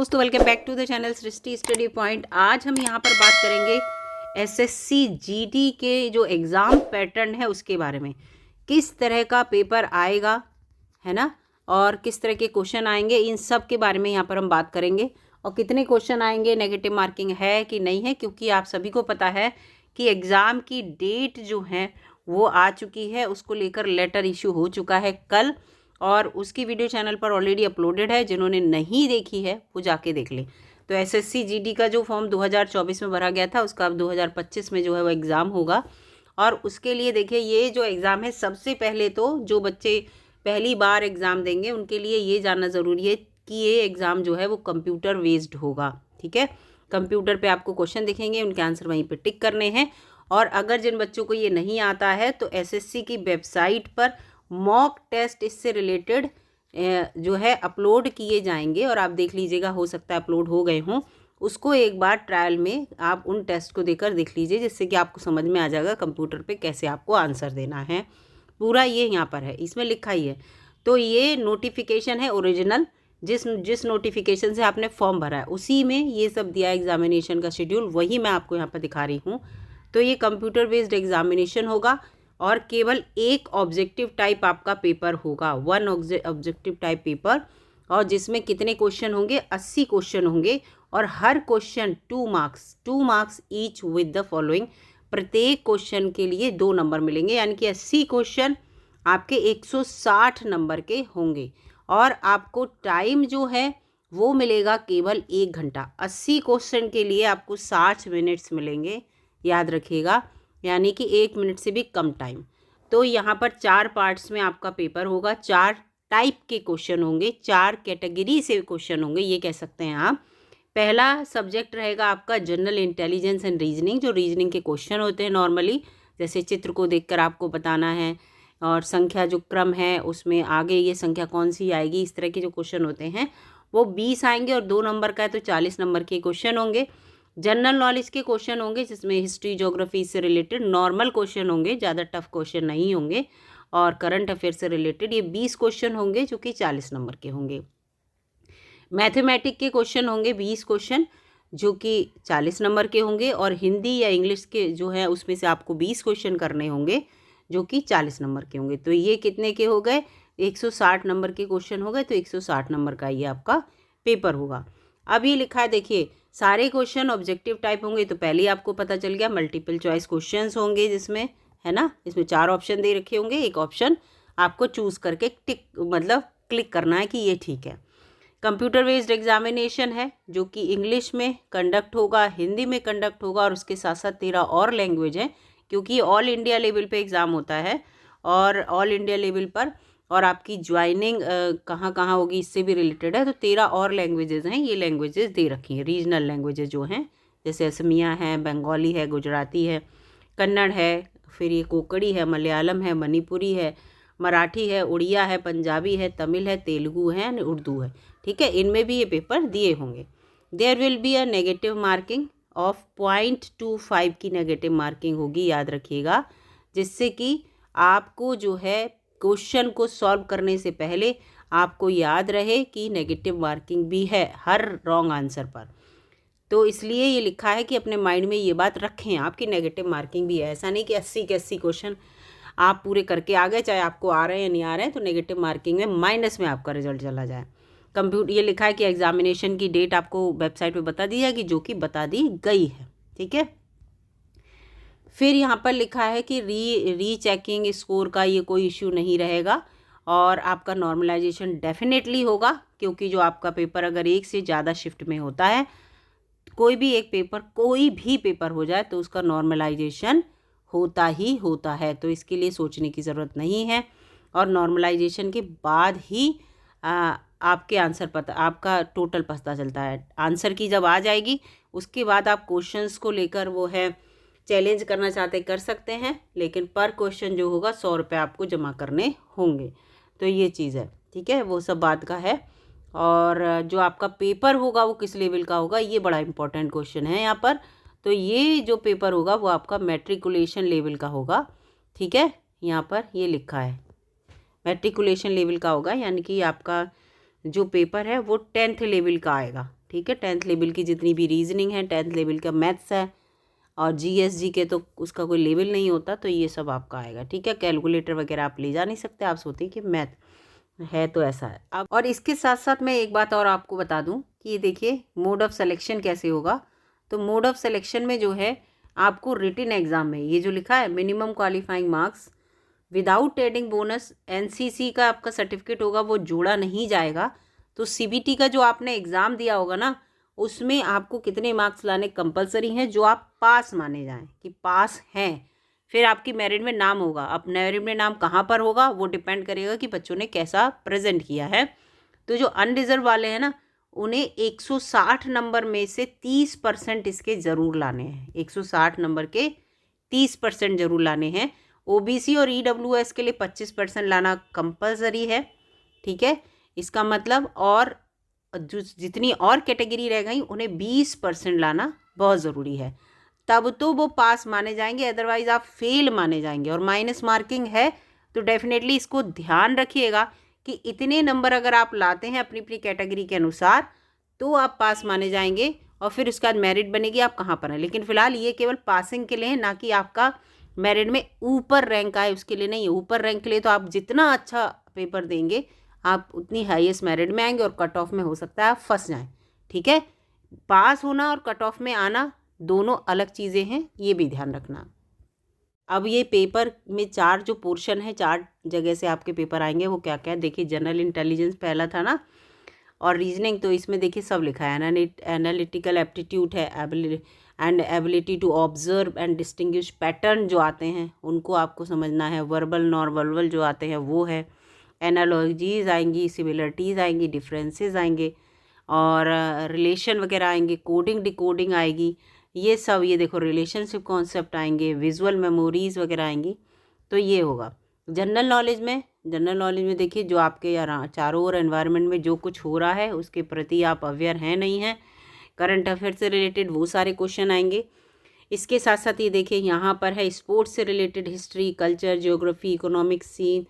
दोस्तों, welcome back to the channel Srishti study point. आज हम यहाँ पर बात करेंगे एसएससी जीडी के जो एग्ज़ाम पैटर्न है उसके बारे में। किस तरह का पेपर आएगा, है ना, और किस तरह के क्वेश्चन आएंगे, इन सब के बारे में यहाँ पर हम बात करेंगे। और कितने क्वेश्चन आएंगे, नेगेटिव मार्किंग है कि नहीं है, क्योंकि आप सभी को पता है कि एग्ज़ाम की डेट जो है वो आ चुकी है। उसको लेकर लेटर इशू हो चुका है कल, और उसकी वीडियो चैनल पर ऑलरेडी अपलोडेड है। जिन्होंने नहीं देखी है वो जाके देख लें। तो एसएससी जीडी का जो फॉर्म 2024 में भरा गया था, उसका अब 2025 में जो है वो एग्ज़ाम होगा। और उसके लिए देखिए, ये जो एग्ज़ाम है, सबसे पहले तो जो बच्चे पहली बार एग्ज़ाम देंगे उनके लिए ये जानना ज़रूरी है कि ये एग्ज़ाम जो है वो कंप्यूटर बेस्ड होगा। ठीक है, कंप्यूटर पे आपको क्वेश्चन दिखेंगे, उनके आंसर वहीं पे टिक करने हैं। और अगर जिन बच्चों को ये नहीं आता है तो एसएससी की वेबसाइट पर मॉक टेस्ट इससे रिलेटेड जो है अपलोड किए जाएंगे, और आप देख लीजिएगा, हो सकता है अपलोड हो गए हों। उसको एक बार ट्रायल में आप उन टेस्ट को देकर देख लीजिए, जिससे कि आपको समझ में आ जाएगा कंप्यूटर पे कैसे आपको आंसर देना है। पूरा ये यहाँ पर है, इसमें लिखा ही है। तो ये नोटिफिकेशन है ओरिजिनल, जिस नोटिफिकेशन से आपने फॉर्म भरा है उसी में ये सब दिया है एग्जामिनेशन का शेड्यूल, वही मैं आपको यहाँ पर दिखा रही हूँ। तो ये कंप्यूटर बेस्ड एग्जामिनेशन होगा, और केवल एक ऑब्जेक्टिव टाइप आपका पेपर होगा, वन ऑब्जेक्टिव टाइप पेपर। और जिसमें कितने क्वेश्चन होंगे, 80 क्वेश्चन होंगे, और हर question 2 marks each with the following. प्रत्येक क्वेश्चन के लिए 2 नंबर मिलेंगे, यानी कि 80 क्वेश्चन आपके 160 नंबर के होंगे। और आपको टाइम जो है वो मिलेगा केवल 1 घंटा। 80 क्वेश्चन के लिए आपको 60 मिनट्स मिलेंगे, याद रखिएगा, यानी कि 1 मिनट से भी कम टाइम। तो यहाँ पर 4 पार्ट्स में आपका पेपर होगा, 4 टाइप के क्वेश्चन होंगे, 4 कैटेगरी से क्वेश्चन होंगे, ये कह सकते हैं आप। पहला सब्जेक्ट रहेगा आपका जनरल इंटेलिजेंस एंड रीजनिंग, जो रीजनिंग के क्वेश्चन होते हैं नॉर्मली, जैसे चित्र को देखकर आपको बताना है, और संख्या जो क्रम है उसमें आगे ये संख्या कौन सी आएगी, इस तरह के जो क्वेश्चन होते हैं वो 20 आएंगे, और 2 नंबर का है तो 40 नंबर के क्वेश्चन होंगे। जनरल नॉलेज के क्वेश्चन होंगे, जिसमें हिस्ट्री, ज्योग्राफी से रिलेटेड नॉर्मल क्वेश्चन होंगे, ज़्यादा टफ क्वेश्चन नहीं होंगे। और करंट अफेयर से रिलेटेड ये 20 क्वेश्चन होंगे, जो कि 40 नंबर के होंगे। मैथमेटिक के क्वेश्चन होंगे 20 क्वेश्चन, जो कि 40 नंबर के होंगे। और हिंदी या इंग्लिश के जो है उसमें से आपको 20 क्वेश्चन करने होंगे, जो कि 40 नंबर के होंगे। तो ये कितने के हो गए, 160 नंबर के क्वेश्चन हो गए। तो 160 नंबर का ये आपका पेपर होगा। अब ये लिखा है, देखिए, सारे क्वेश्चन ऑब्जेक्टिव टाइप होंगे। तो पहले ही आपको पता चल गया, मल्टीपल चॉइस क्वेश्चंस होंगे, जिसमें, है ना, इसमें 4 ऑप्शन दे रखे होंगे। एक ऑप्शन आपको चूज़ करके टिक मतलब क्लिक करना है कि ये ठीक है। कंप्यूटर बेस्ड एग्जामिनेशन है, जो कि इंग्लिश में कंडक्ट होगा, हिंदी में कंडक्ट होगा, और उसके साथ साथ 13 और लैंग्वेज हैं, क्योंकि ऑल इंडिया लेवल पे एग्ज़ाम होता है। और ऑल इंडिया लेवल पर और आपकी ज्वाइनिंग कहाँ कहाँ होगी इससे भी रिलेटेड है। तो 13 और लैंग्वेजेस हैं, ये लैंग्वेजेस दे रखी हैं, रीजनल लैंग्वेजेस जो हैं, जैसे असमिया है, बंगाली है, गुजराती है, कन्नड़ है, फिर ये कोंकणी है, मलयालम है, मणिपुरी है, मराठी है, उड़िया है, पंजाबी है, तमिल है, तेलुगु है, उर्दू है। ठीक है, इनमें भी ये पेपर दिए होंगे। There will be a negative marking of 0.25 की नेगेटिव मार्किंग होगी, याद रखिएगा, जिससे कि आपको जो है क्वेश्चन को सॉल्व करने से पहले आपको याद रहे कि नेगेटिव मार्किंग भी है हर रॉन्ग आंसर पर। तो इसलिए ये लिखा है कि अपने माइंड में ये बात रखें आपकी नेगेटिव मार्किंग भी है। ऐसा नहीं कि 80 के 80 क्वेश्चन आप पूरे करके आ गए, चाहे आपको आ रहे हैं या नहीं आ रहे हैं, तो नेगेटिव मार्किंग में माइनस में आपका रिजल्ट चला जाए। ये लिखा है कि एग्जामिनेशन की डेट आपको वेबसाइट पे बता दी जाएगी, जो कि बता दी गई है। ठीक है, फिर यहाँ पर लिखा है कि रीचेकिंग स्कोर का ये कोई इश्यू नहीं रहेगा, और आपका नॉर्मलाइजेशन डेफिनेटली होगा, क्योंकि जो आपका पेपर अगर एक से ज़्यादा शिफ्ट में होता है, कोई भी पेपर हो जाए तो उसका नॉर्मलाइजेशन होता ही होता है। तो इसके लिए सोचने की ज़रूरत नहीं है, और नॉर्मलाइजेशन के बाद ही आपके आपका टोटल पता चलता है। आंसर की जब आ जाएगी, उसके बाद आप क्वेश्चंस को लेकर वो है चैलेंज करना चाहते कर सकते हैं, लेकिन पर क्वेश्चन जो होगा 100 रुपये आपको जमा करने होंगे। तो ये चीज़ है, ठीक है, वो सब बात का है। और जो आपका पेपर होगा वो किस लेवल का होगा, ये बड़ा इंपॉर्टेंट क्वेश्चन है यहाँ पर। तो ये जो पेपर होगा वो आपका मैट्रिकुलेशन लेवल का होगा। ठीक है, यहाँ पर ये लिखा है मैट्रिकुलेशन लेवल का होगा, यानी कि आपका जो पेपर है वो 10th लेवल का आएगा। ठीक है। 10th लेवल की जितनी भी रीजनिंग है, 10th लेवल का मैथ्स है, और जीएसजी के तो उसका कोई लेवल नहीं होता, तो ये सब आपका आएगा, ठीक है। कैलकुलेटर वगैरह आप ले जा नहीं सकते, आप सोचते हैं कि मैथ है तो ऐसा है। अब और इसके साथ साथ मैं एक बात और आपको बता दूं कि ये देखिए मोड ऑफ सिलेक्शन कैसे होगा। तो मोड ऑफ सिलेक्शन में जो है आपको रिटन एग्जाम में ये जो लिखा है minimum qualifying marks without adding bonus, NCC का आपका सर्टिफिकेट होगा वो जोड़ा नहीं जाएगा। तो सीबीटी का जो आपने एग्ज़ाम दिया होगा ना, उसमें आपको कितने मार्क्स लाने कंपलसरी हैं जो आप पास माने जाएं कि पास हैं, फिर आपकी मेरिट में नाम होगा। अब मेरिट में नाम कहाँ पर होगा वो डिपेंड करेगा कि बच्चों ने कैसा प्रेजेंट किया है। तो जो अनरिजर्व वाले हैं ना, उन्हें 160 नंबर में से 30% इसके ज़रूर लाने हैं। 160 नंबर के 30% ज़रूर लाने हैं। ओबीसी और ईडब्ल्यूएस के लिए 25% लाना कंपलसरी है, ठीक है। इसका मतलब और जो जितनी और कैटेगरी रह गई उन्हें 20% लाना बहुत ज़रूरी है, तब तो वो पास माने जाएंगे, अदरवाइज़ आप फेल माने जाएंगे। और माइनस मार्किंग है तो डेफिनेटली इसको ध्यान रखिएगा कि इतने नंबर अगर आप लाते हैं अपनी अपनी कैटेगरी के अनुसार तो आप पास माने जाएंगे, और फिर उसके बाद मेरिट बनेगी आप कहाँ पर हैं। लेकिन फ़िलहाल ये केवल पासिंग के लिए है, ना कि आपका मेरिट में ऊपर रैंक आए उसके लिए नहीं है। ऊपर रैंक के लिए तो आप जितना अच्छा पेपर देंगे आप उतनी हाईएस्ट मेरिट में आएंगे, और कट ऑफ में हो सकता है आप फंस जाएं, ठीक है। पास होना और कट ऑफ में आना दोनों अलग चीज़ें हैं, ये भी ध्यान रखना। अब ये पेपर में 4 जो पोर्शन है, 4 जगह से आपके पेपर आएंगे, वो क्या क्या है देखिए। जनरल इंटेलिजेंस पहला था ना, और रीजनिंग तो इसमें देखिए सब लिखा है। एनालिटिकल एप्टीट्यूड है, and ability to observe and distinguish pattern जो आते हैं उनको आपको समझना है। वर्बल नॉन वर्बल जो आते हैं वो है। एनालॉजीज आएंगी, सिमिलरिटीज़ आएंगी, डिफरेंसेस आएंगे, और रिलेशन वगैरह आएंगे, कोडिंग डिकोडिंग आएगी, ये सब। ये देखो रिलेशनशिप कॉन्सेप्ट आएंगे, विजुअल मेमोरीज वगैरह आएंगी। तो ये होगा जनरल नॉलेज में देखिए जो आपके चारों ओर एनवायरनमेंट में जो कुछ हो रहा है उसके प्रति आप अवेयर हैं नहीं हैं, करंट अफेयर से रिलेटेड वो सारे क्वेश्चन आएंगे। इसके साथ साथ ये देखिए यहाँ पर है स्पोर्ट्स से related, history, culture, geography, economics, सीन,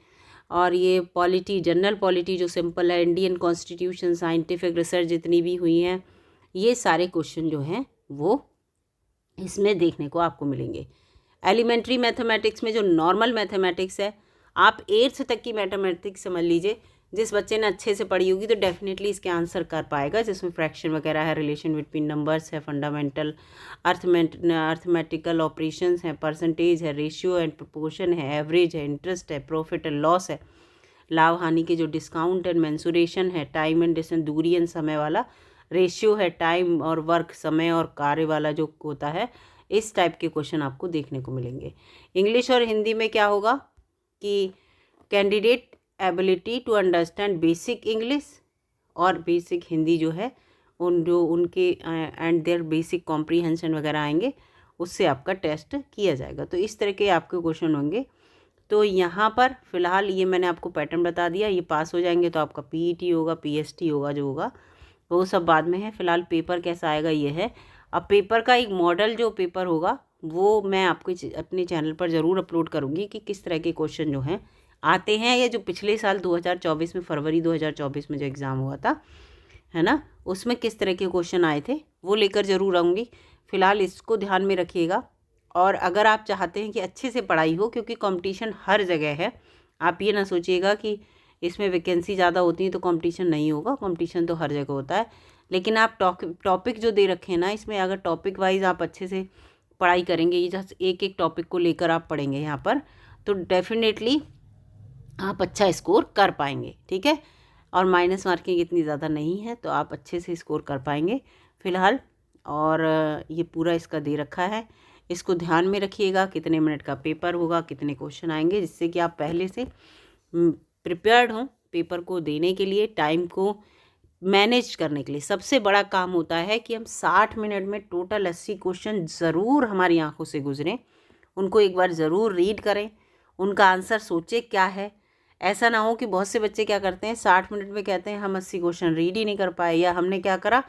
और ये पॉलिटी, जनरल पॉलिटी जो सिंपल है, इंडियन कॉन्स्टिट्यूशन, साइंटिफिक रिसर्च जितनी भी हुई हैं, ये सारे क्वेश्चन जो हैं वो इसमें देखने को आपको मिलेंगे। एलिमेंट्री मैथमेटिक्स में जो नॉर्मल मैथमेटिक्स है, आप 8th तक की मैथमेटिक्स समझ लीजिए, जिस बच्चे ने अच्छे से पढ़ी होगी तो डेफिनेटली इसके आंसर कर पाएगा, जिसमें फ्रैक्शन वगैरह है, रिलेशन बिटवीन नंबर्स है, फंडामेंटल अर्थमेटिकल ऑपरेशंस हैं, परसेंटेज है, रेशियो एंड प्रोपोर्शन है, एवरेज है, इंटरेस्ट है, प्रॉफिट एंड लॉस है, लाभ हानि के जो डिस्काउंट एंड मेंसुरेशन है, टाइम एंड डिस्टेंस, दूरी एंड समय वाला रेशियो है, टाइम और वर्क, समय और कार्य वाला जो होता है, इस टाइप के क्वेश्चन आपको देखने को मिलेंगे। इंग्लिश और हिंदी में क्या होगा कि candidate ability to understand basic English और बेसिक हिंदी जो है उनके एंड देयर बेसिक कॉम्प्रीहेंशन वगैरह आएंगे, उससे आपका टेस्ट किया जाएगा। तो इस तरह के आपके क्वेश्चन होंगे। तो यहाँ पर फ़िलहाल ये मैंने आपको पैटर्न बता दिया, ये पास हो जाएंगे तो आपका पीईटी होगा, पीएसटी होगा, जो होगा वो सब बाद में है। फ़िलहाल पेपर कैसा आएगा ये है। अब पेपर का एक मॉडल जो पेपर होगा वो मैं आपको अपने चैनल पर ज़रूर अपलोड करूँगी कि किस तरह के क्वेश्चन जो हैं आते हैं। ये जो पिछले साल 2024 में, फरवरी 2024 में जो एग्ज़ाम हुआ था, है ना, उसमें किस तरह के क्वेश्चन आए थे वो लेकर ज़रूर आऊँगी। फ़िलहाल इसको ध्यान में रखिएगा। और अगर आप चाहते हैं कि अच्छे से पढ़ाई हो, क्योंकि कंपटीशन हर जगह है, आप ये ना सोचिएगा कि इसमें वैकेंसी ज़्यादा होती है तो कंपटीशन नहीं होगा, कंपटीशन तो हर जगह होता है। लेकिन आप टॉपिक जो दे रखे हैं ना, इसमें अगर टॉपिक वाइज आप अच्छे से पढ़ाई करेंगे, ये जस्ट एक एक टॉपिक को लेकर आप पढ़ेंगे यहाँ पर, तो डेफिनेटली आप अच्छा स्कोर कर पाएंगे, ठीक है। और माइनस मार्किंग इतनी ज़्यादा नहीं है तो आप अच्छे से स्कोर कर पाएंगे फ़िलहाल। और ये पूरा इसका दे रखा है, इसको ध्यान में रखिएगा, कितने मिनट का पेपर होगा, कितने क्वेश्चन आएंगे, जिससे कि आप पहले से प्रिपेयर्ड हों पेपर को देने के लिए। टाइम को मैनेज करने के लिए सबसे बड़ा काम होता है कि हम 60 मिनट में टोटल 80 क्वेश्चन ज़रूर हमारी आंखों से गुजरें, उनको एक बार ज़रूर रीड करें, उनका आंसर सोचें क्या है। ऐसा ना हो कि बहुत से बच्चे क्या करते हैं, 60 मिनट में कहते हैं हम 80 क्वेश्चन रीड ही नहीं कर पाए, या हमने क्या करा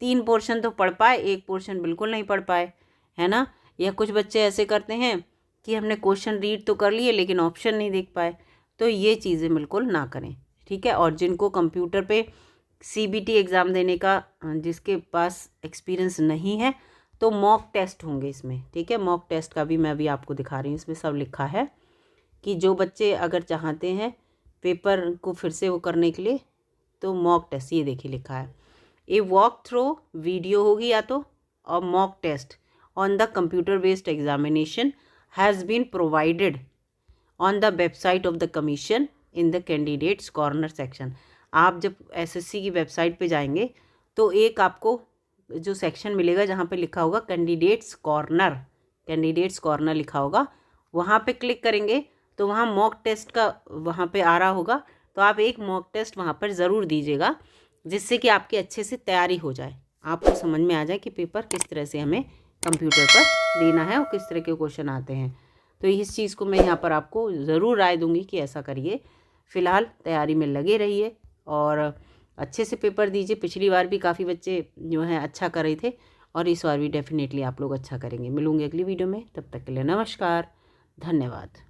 3 पोर्शन तो पढ़ पाए, 1 पोर्शन बिल्कुल नहीं पढ़ पाए, है ना। या कुछ बच्चे ऐसे करते हैं कि हमने क्वेश्चन रीड तो कर लिए लेकिन ऑप्शन नहीं देख पाए। तो ये चीज़ें बिल्कुल ना करें, ठीक है। और जिनको कंप्यूटर पे CBT एग्ज़ाम देने का जिसके पास एक्सपीरियंस नहीं है तो मॉक टेस्ट होंगे इसमें, ठीक है। मॉक टेस्ट का भी मैं अभी आपको दिखा रही हूँ, इसमें सब लिखा है कि जो बच्चे अगर चाहते हैं पेपर को फिर से वो करने के लिए तो मॉक टेस्ट, ये देखिए लिखा है ए वॉक थ्रू वीडियो होगी या तो, और mock test on the computer based examination has been provided on the website of the commission in the candidates corner section. आप जब SSC की वेबसाइट पे जाएंगे तो एक आपको जो सेक्शन मिलेगा जहाँ पे लिखा होगा कैंडिडेट्स कॉर्नर लिखा होगा, वहाँ पे क्लिक करेंगे तो वहाँ मॉक टेस्ट का वहाँ पे आ रहा होगा, तो आप एक मॉक टेस्ट वहाँ पर ज़रूर दीजिएगा, जिससे कि आपकी अच्छे से तैयारी हो जाए, आपको समझ में आ जाए कि पेपर किस तरह से हमें कंप्यूटर पर देना है और किस तरह के क्वेश्चन आते हैं। तो इस चीज़ को मैं यहाँ पर आपको ज़रूर राय दूंगी कि ऐसा करिए। फ़िलहाल तैयारी में लगे रहिए और अच्छे से पेपर दीजिए। पिछली बार भी काफ़ी बच्चे जो हैं अच्छा कर रहे थे और इस बार भी डेफिनेटली आप लोग अच्छा करेंगे। मिलूंगे अगली वीडियो में, तब तक के लिए नमस्कार, धन्यवाद।